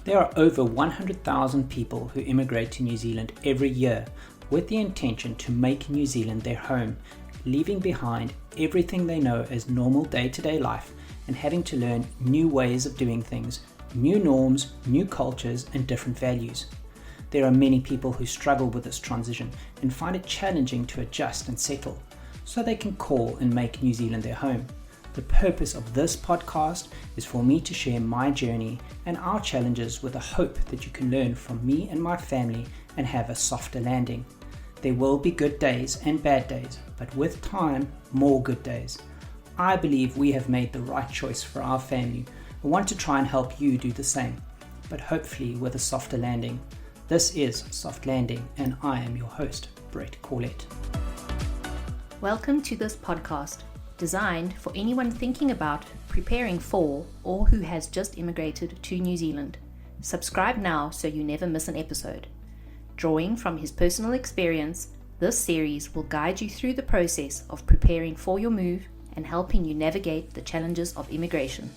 There are over 100,000 people who immigrate to New Zealand every year with the intention to make New Zealand their home, leaving behind everything they know as normal day-to-day life and having to learn new ways of doing things, new norms, new cultures, and different values. There are many people who struggle with this transition and find it challenging to adjust and settle, so they can call and make New Zealand their home. The purpose of this podcast is for me to share my journey and our challenges with the hope that you can learn from me and my family and have a softer landing. There will be good days and bad days, but with time, more good days. I believe we have made the right choice for our family. I want to try and help you do the same, but hopefully with a softer landing. This is Soft Landing, and I am your host, Brett Corlett. Welcome to this podcast, designed for anyone thinking about, preparing for, or who has just immigrated to New Zealand. Subscribe now so you never miss an episode. Drawing from his personal experience, this series will guide you through the process of preparing for your move and helping you navigate the challenges of immigration.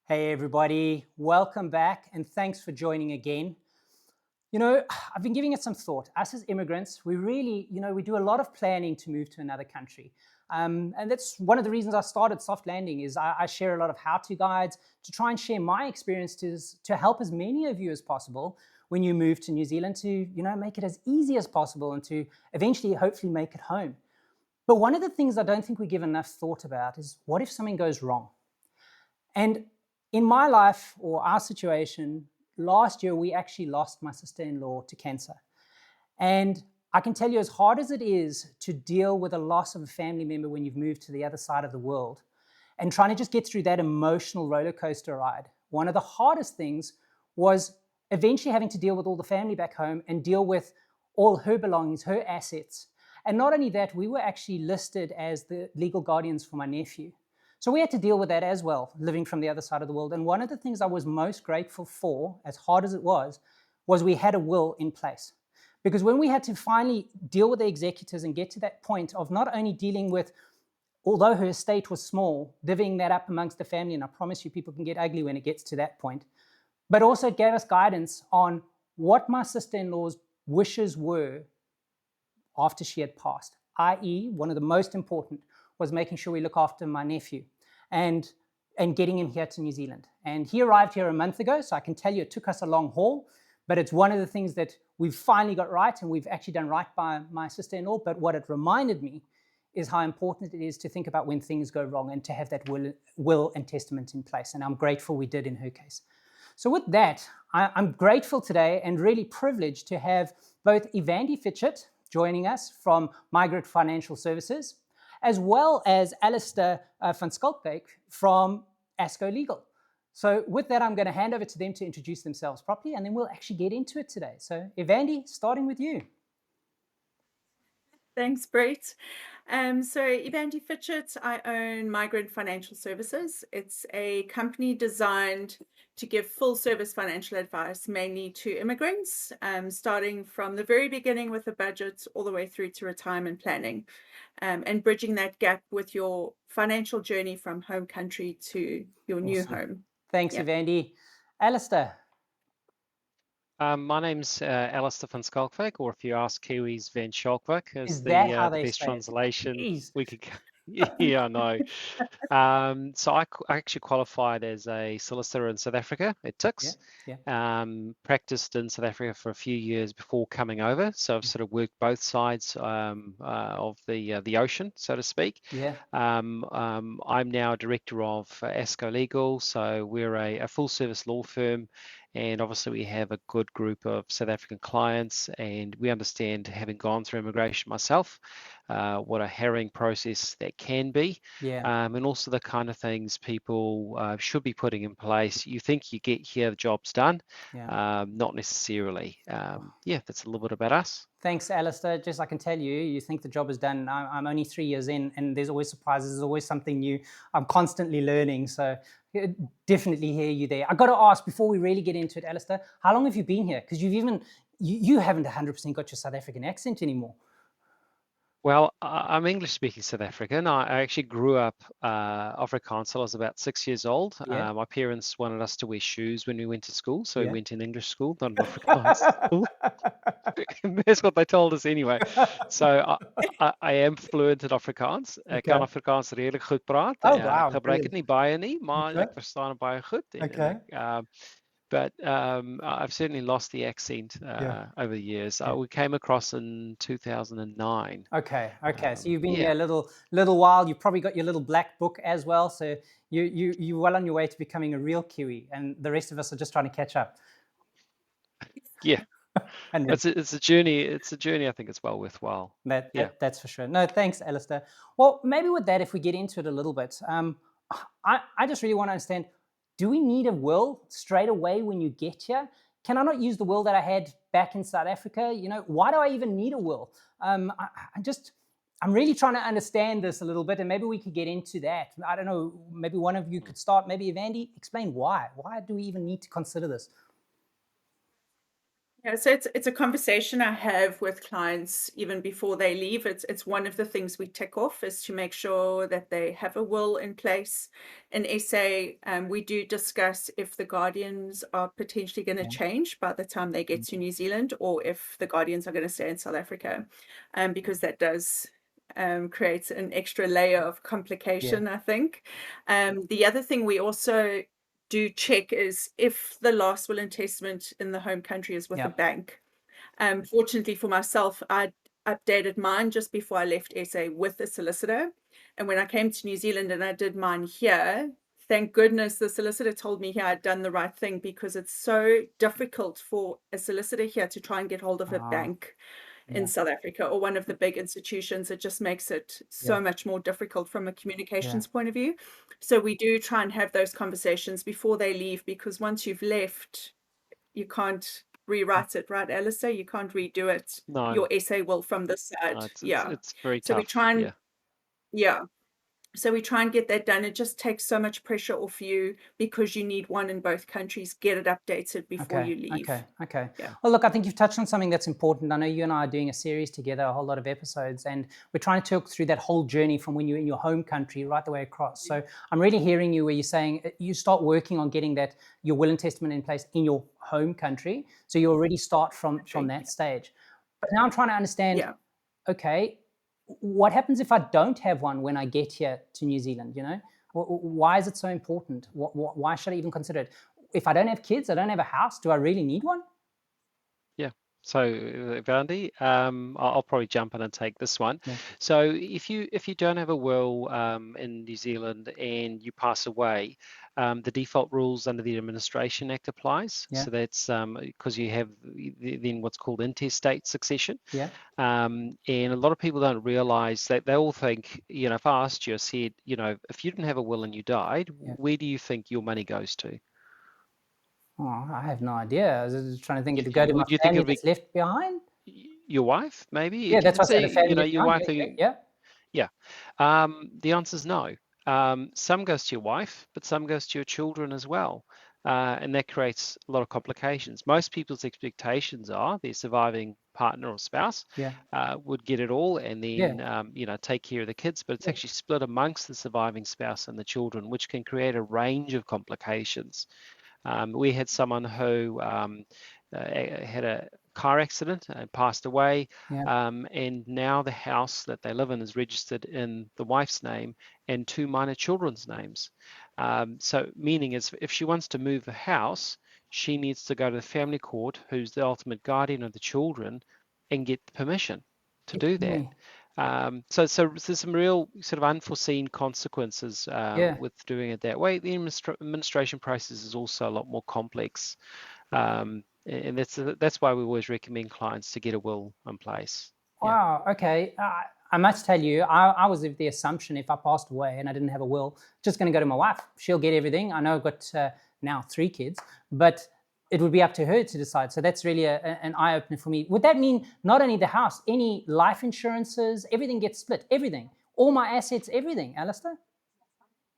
Hey everybody, welcome back and thanks for joining again. You know, I've been giving it some thought. Us as immigrants, we really, we do a lot of planning to move to another country. And that's one of the reasons I started Soft Landing is I share a lot of how-to guides to try and share my experiences to help as many of you as possible when you move to New Zealand to, make it as easy as possible and to eventually, hopefully make it home. But one of the things I don't think we give enough thought about is what if something goes wrong? And in my life or our situation, last year, we actually lost my sister-in-law to cancer. And I can tell you, as hard as it is to deal with a loss of a family member when you've moved to the other side of the world and trying to just get through that emotional roller coaster ride, one of the hardest things was eventually having to deal with all the family back home and deal with all her belongings, her assets. And not only that, we were actually listed as the legal guardians for my nephew. So we had to deal with that as well, living from the other side of the world. And one of the things I was most grateful for, as hard as it was we had a will in place. Because when we had to finally deal with the executors and get to that point of not only dealing with, although her estate was small, divvying that up amongst the family, and I promise you people can get ugly when it gets to that point, but also it gave us guidance on what my sister-in-law's wishes were after she had passed, i.e., one of the most important was making sure we look after my nephew and getting him here to New Zealand. And he arrived here a month ago, so I can tell you it took us a long haul, but it's one of the things that we've finally got right, and we've actually done right by my sister-in-law. But what it reminded me is how important it is to think about when things go wrong and to have that will and testament in place. And I'm grateful we did in her case. So with that, I'm grateful today and really privileged to have both Ivandee Fitchet joining us from Migrant Financial Services, as well as Alistair van Schalkwyk from ASCO Legal. So with that, I'm going to hand over to them to introduce themselves properly, and then we'll actually get into it today. So Ivandee, starting with you. Thanks, Brett. So Ivandee Fitchet, I own Migrant Financial Services. It's a company designed to give full service financial advice, mainly to immigrants, starting from the very beginning with a budget all the way through to retirement planning, and bridging that gap with your financial journey from home country to your new home. Thanks, Ivandee. Alistair. My name's Alistair van Schalkwyk, or if you ask Kiwis, Van Schalkwyk is the best translation we could. Yeah, I know. So I actually qualified as a solicitor in South Africa at TIX. Practiced in South Africa for a few years before coming over. So I've sort of worked both sides of the ocean, so to speak. I'm now director of ASCO Legal. So we're a full service law firm. And obviously we have a good group of South African clients, and we understand, having gone through immigration myself, what a harrowing process that can be, and also the kind of things people should be putting in place. You think you get here, the job's done, not necessarily. That's a little bit about us. Thanks, Alistair. Just I can tell you, you think the job is done. I'm only 3 years in, and there's always surprises. There's always something new. I'm constantly learning, so definitely hear you there. I got to ask, before we really get into it, Alistair, how long have you been here? Because you haven't 100% got your South African accent anymore. Well, I'm English-speaking South African. I actually grew up Afrikaans till I was about 6 years old. Yeah. My parents wanted us to wear shoes when we went to school, so we Yeah. went in English school, not an Afrikaans school. That's what they told us anyway. So I am fluent in Afrikaans. Ek kan Okay. Afrikaans redelik goed praat. Oh, Ek wow, gebruik dit brilliant. nie baie nie, maar Okay. ek verstaan dit baie goed en Okay. but I've certainly lost the accent over the years. We came across in 2009. Okay. So you've been yeah. here a little while. You've probably got your little black book as well. So you're well on your way to becoming a real Kiwi, and the rest of us are just trying to catch up. Yeah. And it's a journey. It's a journey I think it's well worthwhile. That's for sure. No, thanks, Alistair. Well, maybe with that, if we get into it a little bit, I just really want to understand, do we need a will straight away when you get here? Can I not use the will that I had back in South Africa? Why do I even need a will? I'm really trying to understand this a little bit, and maybe we could get into that. I don't know, maybe one of you could start. Maybe Ivandee, explain why. Why do we even need to consider this? Yeah, so it's a conversation I have with clients even before they leave. It's one of the things we tick off is to make sure that they have a will in place. In SA, we do discuss if the guardians are potentially going to change by the time they get to New Zealand, or if the guardians are going to stay in South Africa, because that does create an extra layer of complication, I think. The other thing we also do check is if the last will and testament in the home country is with a bank. Fortunately for myself, I updated mine just before I left SA with a solicitor. And when I came to New Zealand and I did mine here, thank goodness the solicitor told me here I'd done the right thing, because it's so difficult for a solicitor here to try and get hold of a bank in South Africa or one of the big institutions. It just makes it so much more difficult from a communications point of view. So we do try and have those conversations before they leave, because once you've left, you can't rewrite it, right, Alistair? You can't redo it. No. Your SA will from this side. It's very tough. So we try and so we try and get that done. It just takes so much pressure off you, because you need one in both countries. Get it updated before you leave. Okay. Yeah. Well, look, I think you've touched on something that's important. I know you and I are doing a series together, a whole lot of episodes, and we're trying to talk through that whole journey from when you're in your home country right the way across. So I'm really hearing you where you're saying you start working on getting that your will and testament in place in your home country. So you already start from that stage. But now I'm trying to understand, okay, what happens if I don't have one when I get here to New Zealand? Why is it so important? Why should I even consider it? If I don't have kids, I don't have a house, do I really need one? Yeah. So, Ivandee, I'll probably jump in and take this one. So, if you don't have a will in New Zealand and you pass away, the default rules under the Administration Act applies. So that's because you have then what's called intestate succession. And a lot of people don't realise that. They all think, if I asked you, I said, if you didn't have a will and you died, where do you think your money goes to? Oh, I have no idea. I was just trying to think if it go to my family that's left behind. Your wife, maybe? Yeah, that's what I said. The family your wife. Yeah. The answer is no. Some goes to your wife, but some goes to your children as well. And that creates a lot of complications. Most people's expectations are their surviving partner or spouse would get it all and then, take care of the kids. But it's actually split amongst the surviving spouse and the children, which can create a range of complications. We had someone who had a car accident and passed away, and now the house that they live in is registered in the wife's name and 2 minor children's names. So meaning is if she wants to move the house, she needs to go to the family court, who's the ultimate guardian of the children, and get permission to do that. So there's some real sort of unforeseen consequences with doing it that way. The administration process is also a lot more complex, and that's why we always recommend clients to get a will in place. Wow. Okay. I must tell you, I was of the assumption if I passed away and I didn't have a will, just going to go to my wife. She'll get everything. I know I've got now 3 kids, but it would be up to her to decide. So that's really an eye-opener for me. Would that mean not only the house, any life insurances, everything gets split, everything, all my assets, everything, Alistair?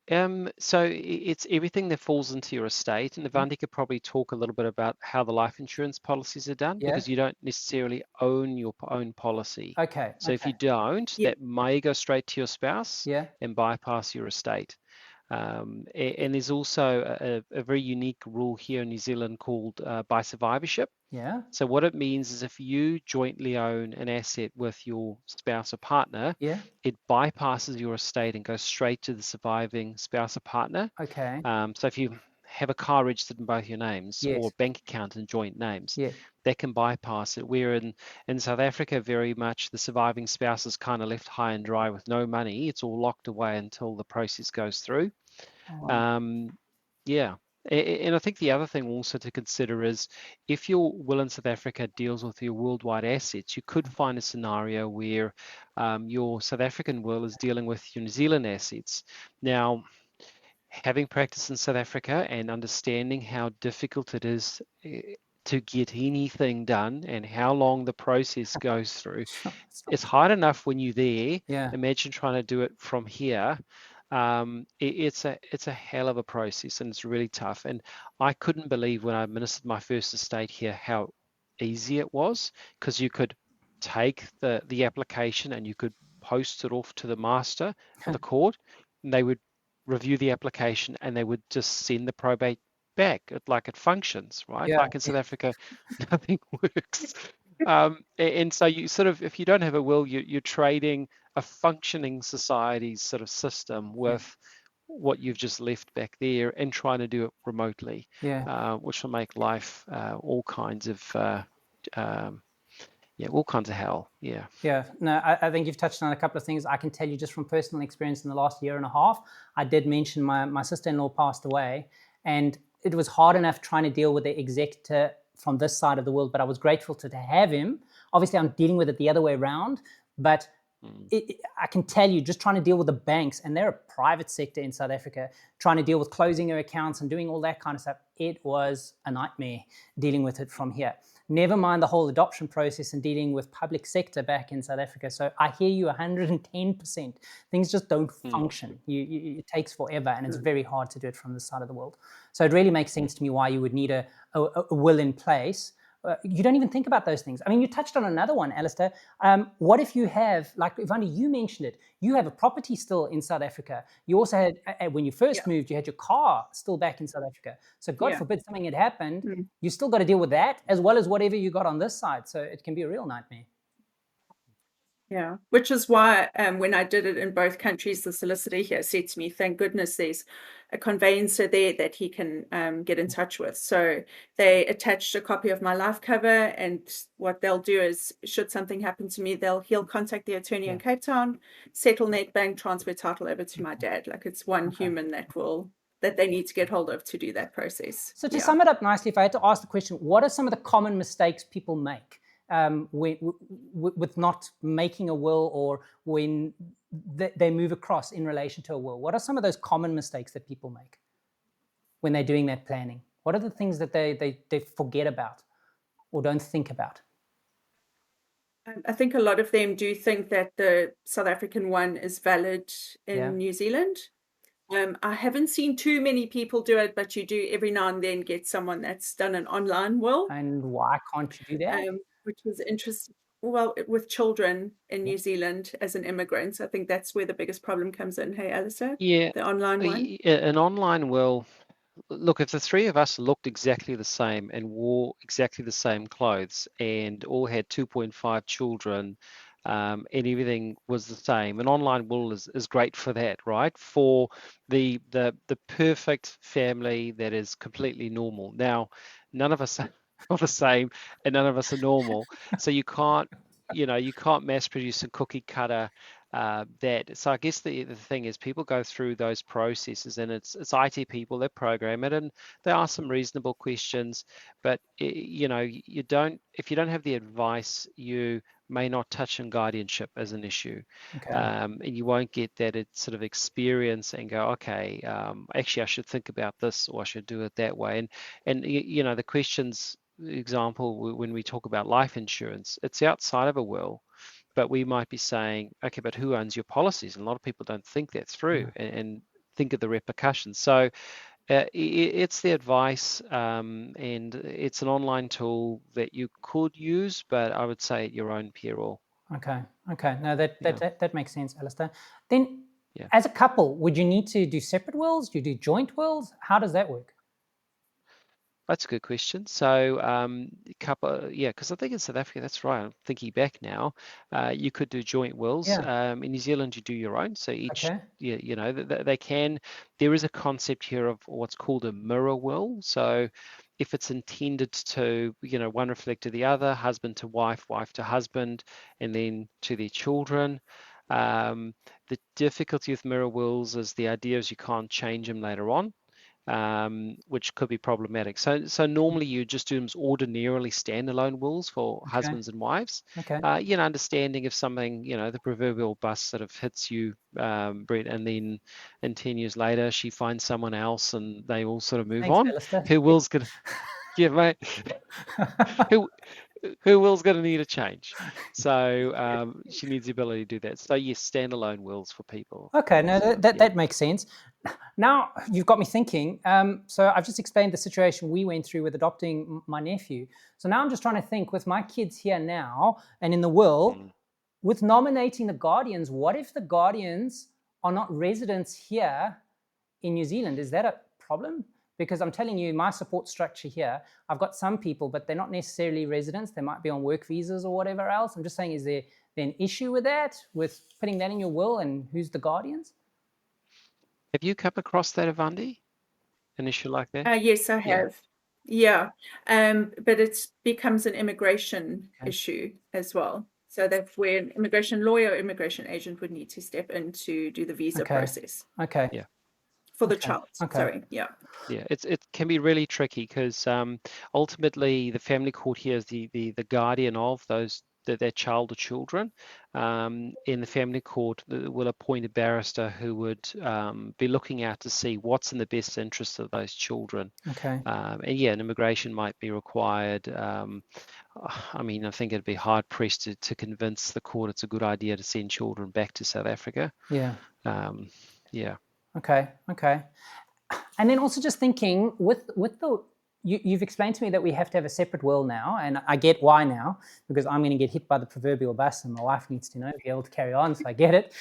So it's everything that falls into your estate, and Ivandee could probably talk a little bit about how the life insurance policies are done, because you don't necessarily own your own policy. Okay. So if you don't, that may go straight to your spouse Yeah. and bypass your estate. And there's also a very unique rule here in New Zealand called by survivorship. Yeah. So what it means is if you jointly own an asset with your spouse or partner, it bypasses your estate and goes straight to the surviving spouse or partner. Okay. So if you have a car registered in both your names or a bank account in joint names, that can bypass it. Where in South Africa, very much the surviving spouse is kind of left high and dry with no money. It's all locked away until the process goes through. Oh, wow. Yeah. And I think the other thing also to consider is if your will in South Africa deals with your worldwide assets, you could find a scenario where your South African will is dealing with your New Zealand assets. Now, having practiced in South Africa and understanding how difficult it is to get anything done and how long the process goes through, it's hard enough when you're there. Imagine trying to do it from here. It's a hell of a process, and it's really tough. And I couldn't believe when I administered my first estate here how easy it was, because you could take the application and you could post it off to the master of the court, and they would review the application and they would just send the probate back. Like it functions, right? Like in South Africa, nothing works. And so you sort of, if you don't have a will, you're trading a functioning society's sort of system with what you've just left back there and trying to do it remotely, which will make life all kinds of all kinds of hell. No, I think you've touched on a couple of things. I can tell you just from personal experience in the last year and a half, I did mention my sister-in-law passed away, and it was hard enough trying to deal with the executor from this side of the world, but I was grateful to have him. Obviously, I'm dealing with it the other way around, but I can tell you, just trying to deal with the banks, and they're a private sector in South Africa, trying to deal with closing their accounts and doing all that kind of stuff, it was a nightmare dealing with it from here. Never mind the whole adoption process and dealing with public sector back in South Africa. So I hear you 110%. Things just don't function. It takes forever, and it's very hard to do it from this side of the world. So it really makes sense to me why you would need a will in place. You don't even think about those things. I mean, you touched on another one, Alistair. What if you have, like Ivandee, you mentioned it, you have a property still in South Africa. You also had, when you first moved, you had your car still back in South Africa. So God forbid something had happened, you still got to deal with that as well as whatever you got on this side. So it can be a real nightmare. Yeah, which is why when I did it in both countries, the solicitor here said to me, thank goodness there's a conveyancer there that he can get in touch with. So they attached a copy of my life cover, and what they'll do is, should something happen to me, he'll contact the attorney in Cape Town, settle net bank, transfer title over to my dad. Like, it's one human that they need to get hold of to do that process. So to sum it up nicely, if I had to ask the question, what are some of the common mistakes people make with not making a will, or when they move across in relation to a will? What are some of those common mistakes that people make when they're doing that planning? What are the things that they forget about or don't think about? I think a lot of them do think that the South African one is valid in New Zealand. I haven't seen too many people do it, but you do every now and then get someone that's done an online will. And why can't you do that? Which was interesting. Well, with children in New Zealand as an immigrant, I think that's where the biggest problem comes in. Hey, Alistair? Yeah. The online one? An online will, look, if the three of us looked exactly the same and wore exactly the same clothes and all had 2.5 children, and everything was the same, an online will is great for that, right? For the perfect family that is completely normal. Now, none of us are the same, and none of us are normal, so you can't mass produce a cookie cutter that. So I guess the thing is, people go through those processes, and it's IT people that program it, and they ask some reasonable questions, but if you don't have the advice, you may not touch on guardianship as an issue. And you won't get that sort of experience and go, okay, actually I should think about this, or I should do it that way. And the questions, example, when we talk about life insurance, it's outside of a will, but we might be saying, okay, but who owns your policies? And a lot of people don't think that through. And think of the repercussions. So it's the advice, and it's an online tool that you could use, but I would say at your own peril. Okay. No, that makes sense, Alistair. Then, as a couple, would you need to do separate wills? Do you do joint wills? How does that work? That's a good question. So, because I think in South Africa, that's right. I'm thinking back now. You could do joint wills. In New Zealand, you do your own. So each, they can. There is a concept here of what's called a mirror will. So, if it's intended to, one reflect to the other, husband to wife, wife to husband, and then to their children. The difficulty with mirror wills is the idea is you can't change them later on. Which could be problematic. So normally you just do them as ordinarily standalone wills for husbands and wives. Understanding if something, the proverbial bus sort of hits you, Brett, and then 10 years later she finds someone else and they all sort of move on. Alistair. Her will's gonna, mate. Her will's going to need a change. So she needs the ability to do that. So yes, standalone wills for people. Okay, no, that makes sense. Now you've got me thinking. So I've just explained the situation we went through with adopting my nephew. So now I'm just trying to think with my kids here now and in the will, with nominating the guardians, what if the guardians are not residents here in New Zealand? Is that a problem? Because I'm telling you, my support structure here, I've got some people, but they're not necessarily residents. They might be on work visas or whatever else. I'm just saying, is there an issue with that, with putting that in your will and who's the guardians? Have you come across that, Ivandee? An issue like that? Yes, I have. Yeah. But it becomes an immigration issue as well. So that where an immigration lawyer or immigration agent would need to step in to do the visa process. Okay. Yeah. For the child. Sorry. Yeah, it can be really tricky because ultimately the family court here is the guardian of their child or children. In the family court will appoint a barrister who would be looking out to see what's in the best interest of those children. And an immigration might be required. I think it'd be hard pressed to convince the court it's a good idea to send children back to South Africa. Okay. And then also just thinking with the, you've explained to me that we have to have a separate will now, and I get why now, because I'm going to get hit by the proverbial bus and my wife needs to be able to carry on, so I get it.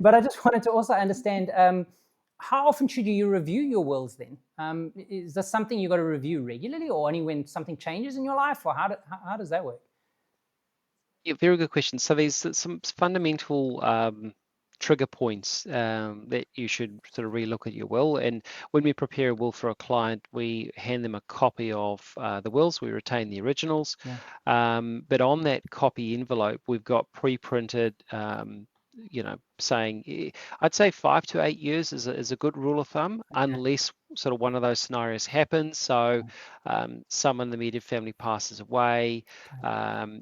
But I just wanted to also understand, how often should you review your wills then? Is this something you got to review regularly or only when something changes in your life, or how does that work? Yeah, very good question. So there's some fundamental trigger points that you should sort of relook at your will. And when we prepare a will for a client, we hand them a copy of the wills. We retain the originals. But on that copy envelope, we've got pre-printed, saying, I'd say 5 to 8 years is a good rule of thumb, unless sort of one of those scenarios happens. So someone in the immediate family passes away,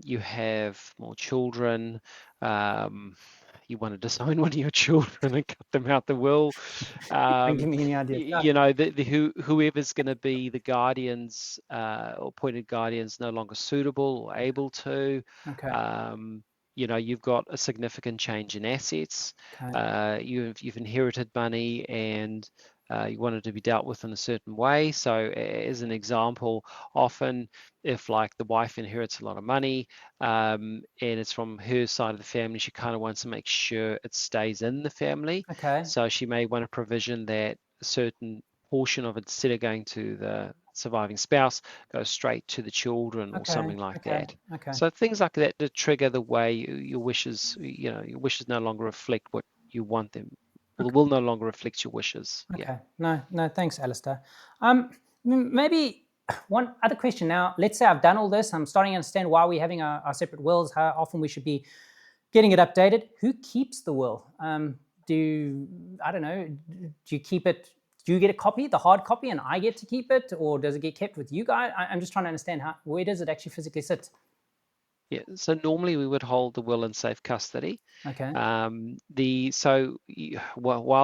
you have more children, you want to disown one of your children and cut them out the will. Don't give me any idea. Whoever's going to be the guardians or appointed guardians no longer suitable or able to. You've got a significant change in assets. You've inherited money and you want it to be dealt with in a certain way. So as an example, often if like the wife inherits a lot of money and it's from her side of the family, she kind of wants to make sure it stays in the family. So she may want a provision that a certain portion of it, instead of going to the surviving spouse, goes straight to the children or something like that. So things like that to trigger the way your wishes, your wishes no longer reflect what you want them. Well, the will no longer reflects your wishes. No, thanks, Alistair. Maybe one other question now. Let's say I've done all this. I'm starting to understand why we're having our separate wills, how often we should be getting it updated. Who keeps the will? Do you keep it? Do you get a copy, the hard copy, and I get to keep it? Or does it get kept with you guys? I'm just trying to understand where does it actually physically sit? Yeah, so normally we would hold the will in safe custody. While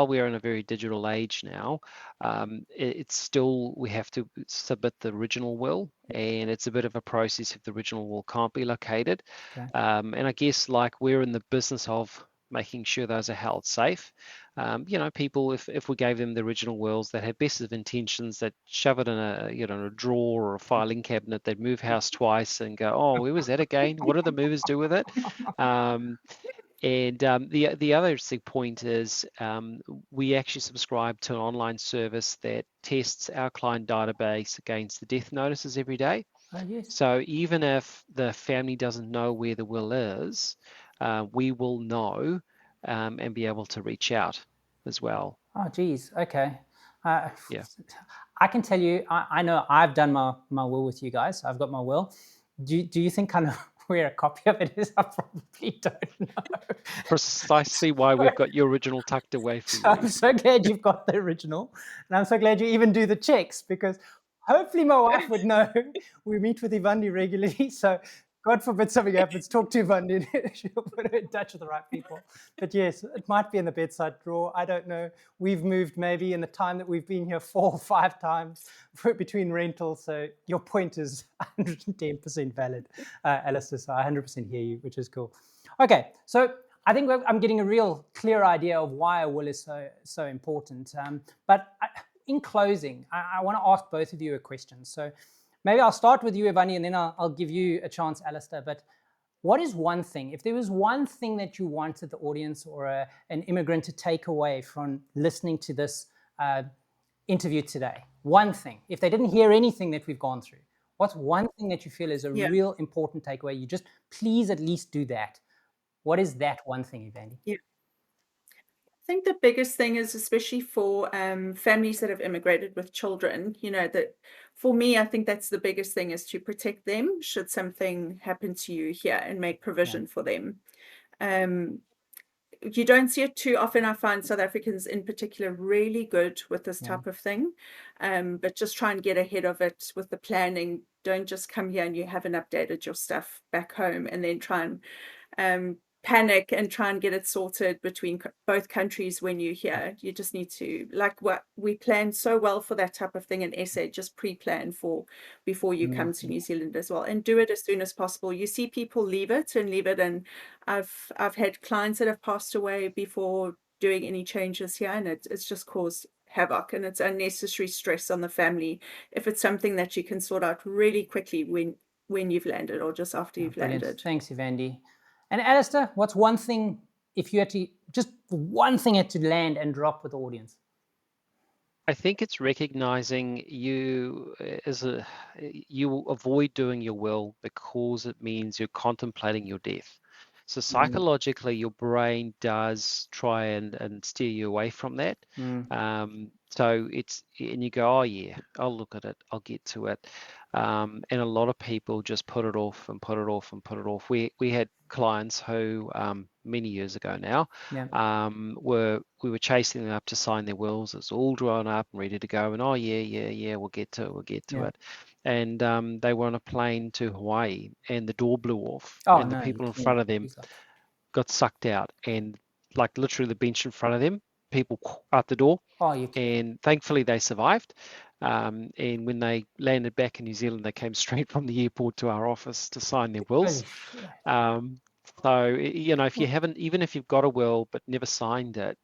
we're in a very digital age now, it's still, we have to submit the original will, and it's a bit of a process if the original will can't be located. And I guess like we're in the business of making sure those are held safe. people, if we gave them the original wills that had best of intentions, that shove it in a drawer or a filing cabinet, they'd move house twice and go, oh, where was that again? What do the movers do with it? The other interesting point is we actually subscribe to an online service that tests our client database against the death notices every day. Oh, yes. So even if the family doesn't know where the will is, we will know and be able to reach out as well. Oh, geez. Okay. Yeah. I can tell you, I know I've done my will with you guys. I've got my will. Do you think kind of where a copy of it is? I probably don't know. Precisely why we've got your original tucked away from you. I'm so glad you've got the original. And I'm so glad you even do the checks, because hopefully my wife would know. We meet with Ivandee regularly, so God forbid something happens, talk to Ivandee. She'll put her in touch with the right people. But yes, it might be in the bedside drawer. I don't know. We've moved maybe in the time that we've been here 4 or 5 times between rentals. So your point is 110% valid, Alistair. So I 100% hear you, which is cool. Okay, so I think I'm getting a real clear idea of why a will is so important. But in closing, I want to ask both of you a question. So maybe I'll start with you, Ivandee, and then I'll give you a chance, Alistair. But what is one thing, if there was one thing that you wanted the audience or an immigrant to take away from listening to this interview today, one thing, if they didn't hear anything that we've gone through, what's one thing that you feel is a real important takeaway? You just please at least do that. What is that one thing, Ivandee? Yeah. I think the biggest thing is, especially for families that have immigrated with children, that for me, I think that's the biggest thing, is to protect them should something happen to you here and make provision for them. You don't see it too often. I find South Africans in particular really good with this type of thing, but just try and get ahead of it with the planning. Don't just come here and you haven't updated your stuff back home and then try and panic and try and get it sorted between both countries when you're here. You just need to, like what we planned so well for that type of thing in SA, just pre-plan for before you come to New Zealand as well, and do it as soon as possible. You see people leave it, and I've had clients that have passed away before doing any changes here, and it's just caused havoc, and it's unnecessary stress on the family if it's something that you can sort out really quickly when you've landed or just after you've landed. Thanks, Ivandee. And Alistair, what's one thing, if you had to, just one thing had to land and drop with the audience? I think it's recognizing you avoid doing your will because it means you're contemplating your death. So psychologically, your brain does try and steer you away from that. So and you go, oh yeah, I'll look at it, I'll get to it. And a lot of people just put it off and put it off and put it off. We had clients who many years ago now we were chasing them up to sign their wills. It's all drawn up and ready to go, and oh yeah, we'll get to it. And they were on a plane to Hawaii, and the door blew off, and the people in front of them got sucked out, and like literally the bench in front of them, people out the door. And thankfully they survived. And when they landed back in New Zealand, they came straight from the airport to our office to sign their wills. So, if you haven't, even if you've got a will but never signed it,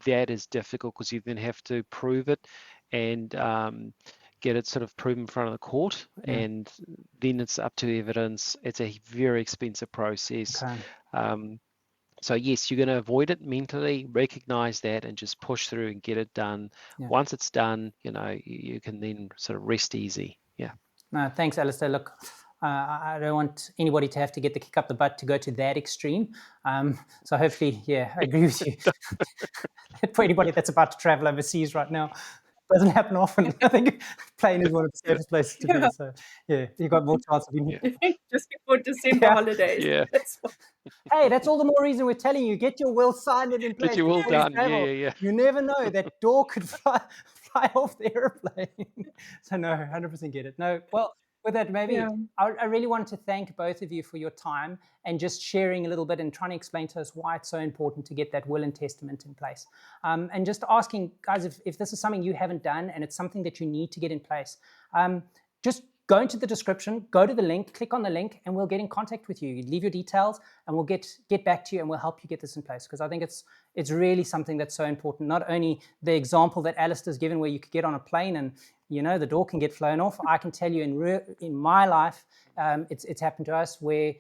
that is difficult, because you then have to prove it and get it sort of proven in front of the court, and then it's up to evidence. It's a very expensive process. So yes, you're going to avoid it mentally, recognize that, and just push through and get it done. Once it's done, you can then sort of rest easy. No, thanks, Alistair. Look, I don't want anybody to have to get the kick up the butt to go to that extreme. So hopefully, I agree with you. For anybody that's about to travel overseas right now, doesn't happen often. I think plane is one of the safest places to be. So you've got more chance of being just before December holidays. Hey, that's all the more reason we're telling you, get your will signed and in place. Get your will done. You never know, that door could fly off the airplane. So no, 100% get it. No, well, with that, maybe I really wanted to thank both of you for your time and just sharing a little bit and trying to explain to us why it's so important to get that will and testament in place. And just asking, guys, if this is something you haven't done and it's something that you need to get in place, just go into the description, go to the link, click on the link, and we'll get in contact with you. You leave your details, and we'll get back to you, and we'll help you get this in place, because I think it's really something that's so important. Not only the example that Alistair's given, where you could get on a plane and the door can get flown off. I can tell you in my life, it's happened to us, where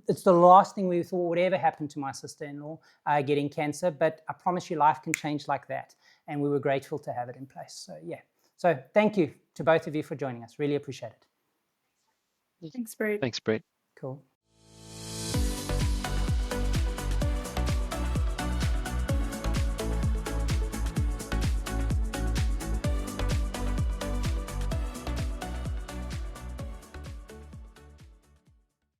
it's the last thing we thought would ever happen to my sister-in-law getting cancer, but I promise you, life can change like that, and we were grateful to have it in place. So yeah. So thank you to both of you for joining us. Really appreciate it. Thanks, Brett. Thanks, Brett. Cool.